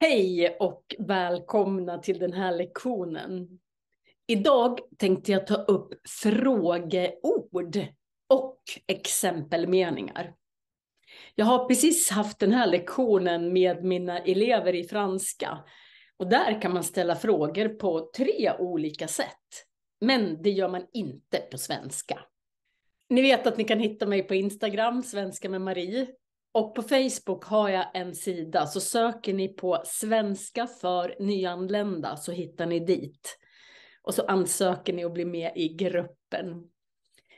Hej och välkomna till den här lektionen. Idag tänkte jag ta upp frågeord och exempelmeningar. Jag har precis haft den här lektionen med mina elever i franska. Och där kan man ställa frågor på 3 olika sätt. Men det gör man inte på svenska. Ni vet att ni kan hitta mig på Instagram, Svenska med Marie. Och på Facebook har jag en sida, så söker ni på Svenska för nyanlända så hittar ni dit. Och så ansöker ni och blir med i gruppen.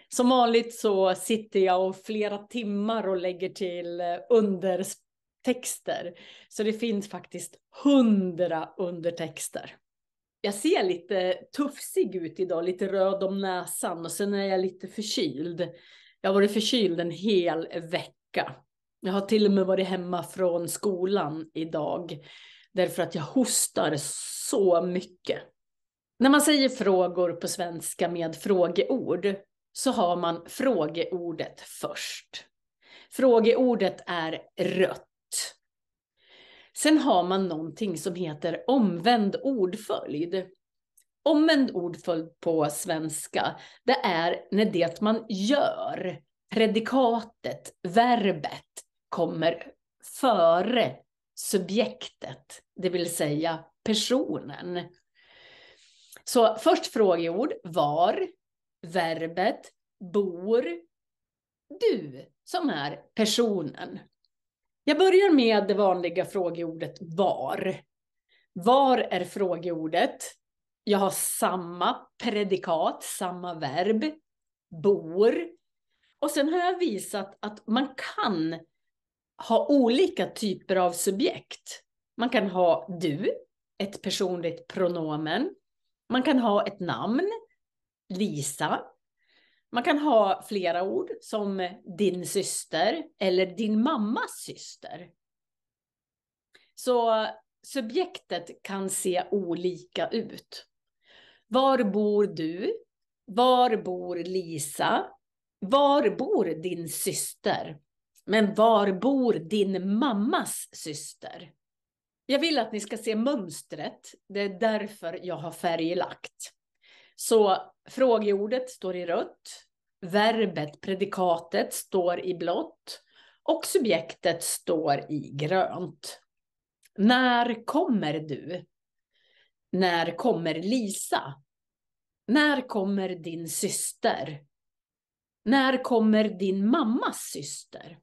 Som vanligt så sitter jag och flera timmar och lägger till undertexter. Så det finns faktiskt 100 undertexter. Jag ser lite tufsig ut idag, lite röd om näsan och sen är jag lite förkyld. Jag har varit förkyld en hel vecka. Jag har till och med varit hemma från skolan idag. Därför att jag hostar så mycket. När man säger frågor på svenska med frågeord så har man frågeordet först. Frågeordet är rött. Sen har man någonting som heter omvänd ordföljd. Omvänd ordföljd på svenska, det är när det man gör, predikatet, verbet, kommer före subjektet, det vill säga personen. Så först frågeord, var, verbet, bor, du som är personen. Jag börjar med det vanliga frågeordet var. Var är frågeordet? Jag har samma predikat, samma verb, bor. Och sen har jag visat att man kan ha olika typer av subjekt. Man kan ha du, ett personligt pronomen. Man kan ha ett namn, Lisa. Man kan ha flera ord som din syster eller din mammas syster. Så subjektet kan se olika ut. Var bor du? Var bor Lisa? Var bor din syster? Men var bor din mammas syster? Jag vill att ni ska se mönstret. Det är därför jag har färglagt. Så frågeordet står i rött. Verbet, predikatet, står i blått. Och subjektet står i grönt. När kommer du? När kommer Lisa? När kommer din syster? När kommer din mammas syster?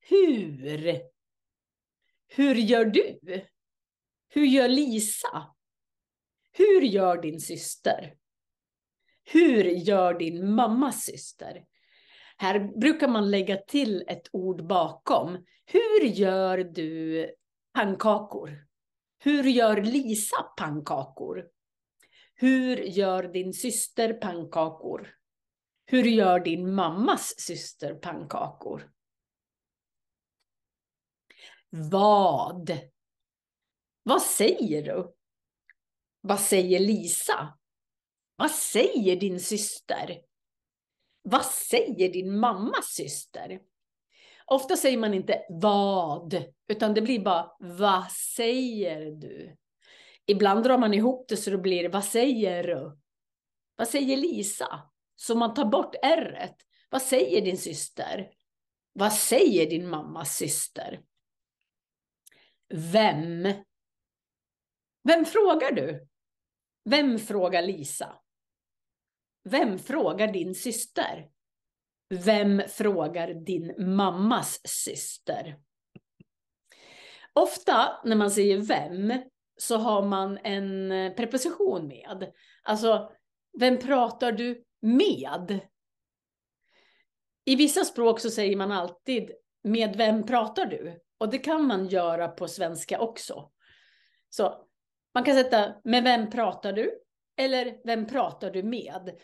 Hur? Hur gör du? Hur gör Lisa? Hur gör din syster? Hur gör din mammas syster? Här brukar man lägga till ett ord bakom. Hur gör du pannkakor? Hur gör Lisa pannkakor? Hur gör din syster pannkakor? Hur gör din mammas syster pannkakor? Vad? Vad säger du? Vad säger Lisa? Vad säger din syster? Vad säger din mammas syster? Ofta säger man inte vad, utan det blir bara vad säger du? Ibland drar man ihop det så det blir vad säger du? Vad säger Lisa? Så man tar bort r-et. Vad säger din syster? Vad säger din mammas syster? Vem? Vem frågar du? Vem frågar Lisa? Vem frågar din syster? Vem frågar din mammas syster? Ofta när man säger vem så har man en preposition med. Alltså, vem pratar du med? I vissa språk så säger man alltid med vem pratar du? Och det kan man göra på svenska också. Så man kan sätta med vem pratar du? Eller vem pratar du med?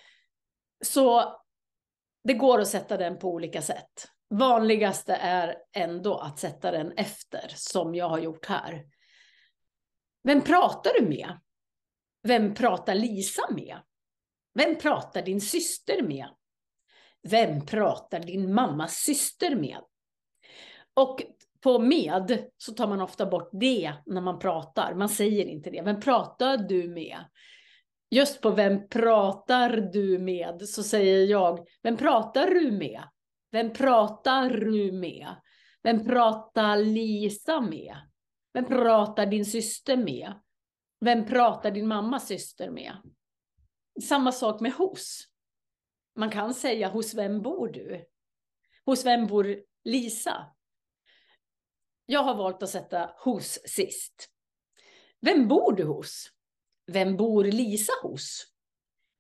Så det går att sätta den på olika sätt. Vanligaste är ändå att sätta den efter, som jag har gjort här. Vem pratar du med? Vem pratar Lisa med? Vem pratar din syster med? Vem pratar din mammas syster med? Och På med så tar man ofta bort det när man pratar. Man säger inte det. Vem pratar du med? Just på vem pratar du med så säger jag, vem pratar du med? Vem pratar du med? Vem pratar Lisa med? Vem pratar din syster med? Vem pratar din mammas syster med? Samma sak med hos. Man kan säga, hos vem bor du? Hos vem bor Lisa? Jag har valt att sätta hos sist. Vem bor du hos? Vem bor Lisa hos?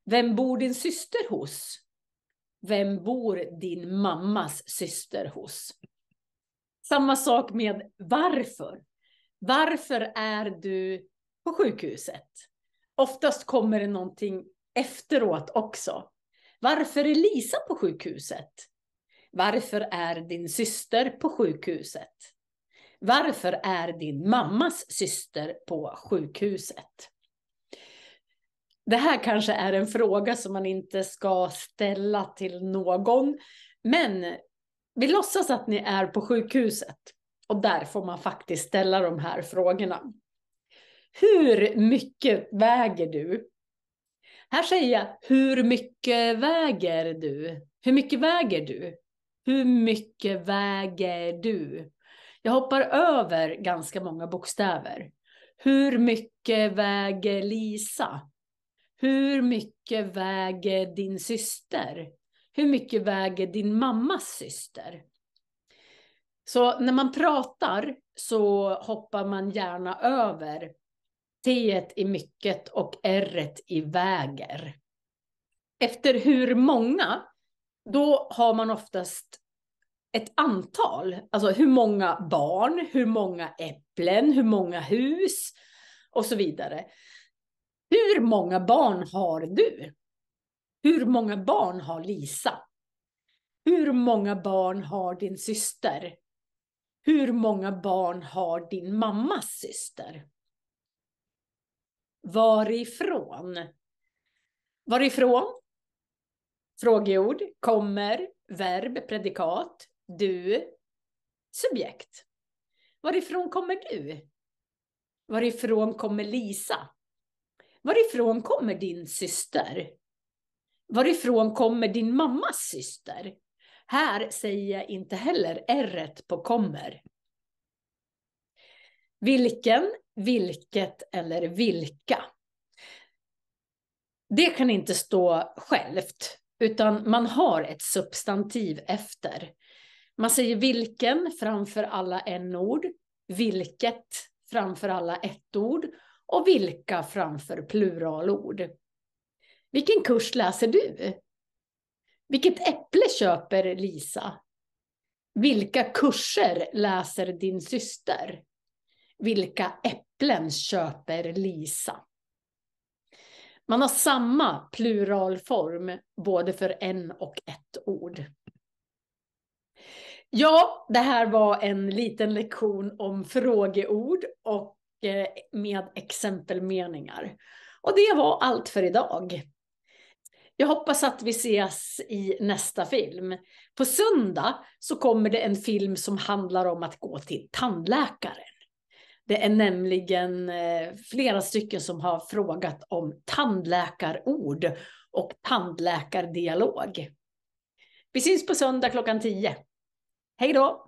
Vem bor din syster hos? Vem bor din mammas syster hos? Samma sak med varför. Varför är du på sjukhuset? Oftast kommer det någonting efteråt också. Varför är Lisa på sjukhuset? Varför är din syster på sjukhuset? Varför är din mammas syster på sjukhuset? Det här kanske är en fråga som man inte ska ställa till någon. Men vi låtsas att ni är på sjukhuset. Och där får man faktiskt ställa de här frågorna. Hur mycket väger du? Här säger jag, hur mycket väger du? Hur mycket väger du? Hur mycket väger du? Jag hoppar över ganska många bokstäver. Hur mycket väger Lisa? Hur mycket väger din syster? Hur mycket väger din mammas syster? Så när man pratar så hoppar man gärna över T i mycket och R i väger. Efter hur många, då har man oftast ett antal. Alltså hur många barn, hur många äpplen, hur många hus och så vidare. Hur många barn har du? Hur många barn har Lisa? Hur många barn har din syster? Hur många barn har din mammas syster? Varifrån? Varifrån? Frågeord, kommer, verb, predikat, du, subjekt. Varifrån kommer du? Varifrån kommer Lisa? Varifrån kommer din syster? Varifrån kommer din mammas syster? Här säger jag inte heller R på kommer. Vilken, vilket eller vilka. Det kan inte stå självt, utan man har ett substantiv efter. Man säger vilken framför alla n-ord, vilket framför alla ett-ord och vilka framför pluralord. Vilken kurs läser du? Vilket äpple köper Lisa? Vilka kurser läser din syster? Vilka äpplen köper Lisa? Man har samma pluralform både för en och ett ord. Ja, det här var en liten lektion om frågeord och med exempelmeningar. Och det var allt för idag. Jag hoppas att vi ses i nästa film. På söndag så kommer det en film som handlar om att gå till tandläkaren. Det är nämligen flera stycken som har frågat om tandläkarord och tandläkardialog. Vi syns på söndag klockan 10. Hej då!